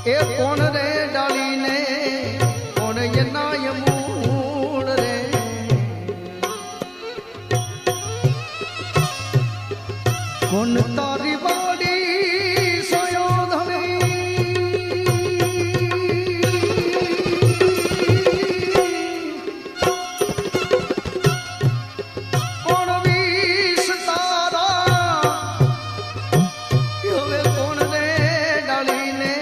એ કોણ રે ડાળીને કોણ એના મૂળ રે કોણ તારી વાડી સયોધણી કોણ વિષ તારા હવે કોણ રે ડાળીને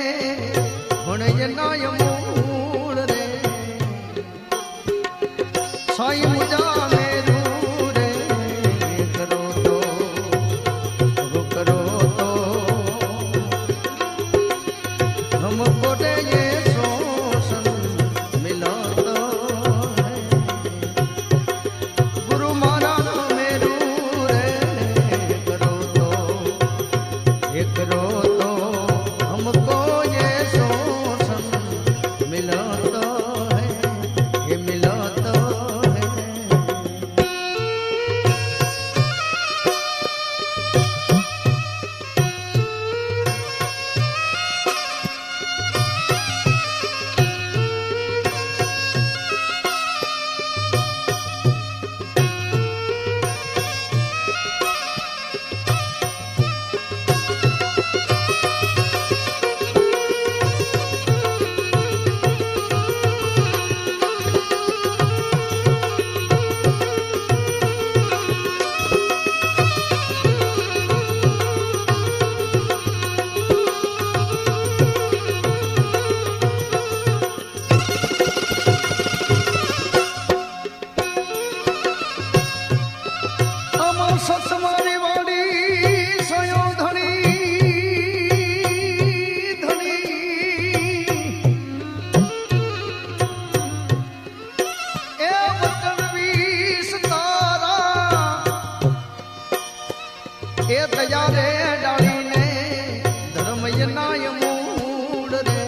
કોણ એના મૂળ રે સાઈ મુજા મેરું રે કરો તો हमको दे ये शोषण मिला तो है गुरु मारा मेरू रे करो तो ये करो तो हमको ये शोषण मिला तो है ये मिला तो સસમારી વાડી સયોધણી ધણી એ વચન વિષ તારા એ દયા રે ડાળીને ધર્મ નાય મૂળ રે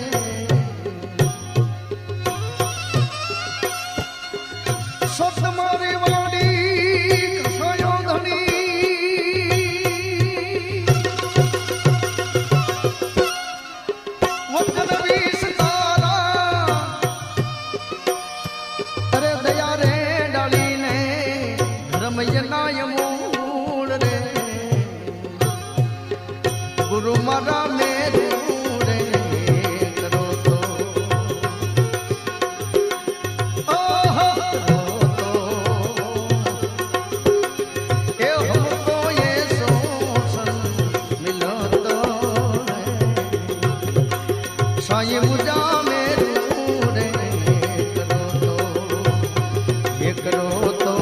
સસમારી વાડી નાય મૂળ રે ગુરુ મારા મેરું રે કરો તો એ હમકો ये शोषण मिला तो है साईं मुझा मेरू रे करो तो ये करो तो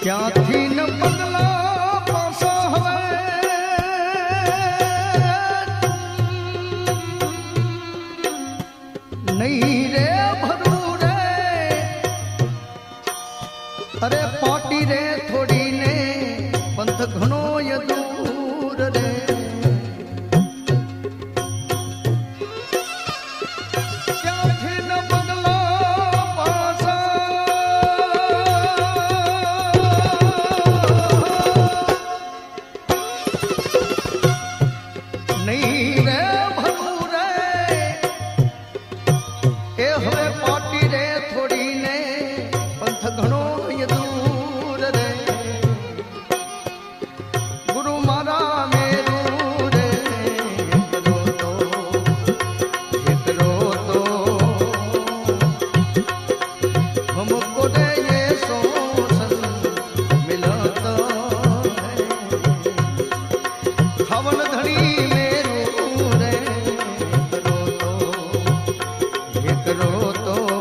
ક્યાંથી ન પગલા પાસા હવે નહીં રે ભરું રે અરે પાટી રે થોડી ને પંથ ઘણો દૂર રે ક્યાંથી ન પગલા પાસા નહીં રે ભરું રે એ હવે પાટી રે થોડી ને પંથ ઘણો દૂર રે પડ્યો તો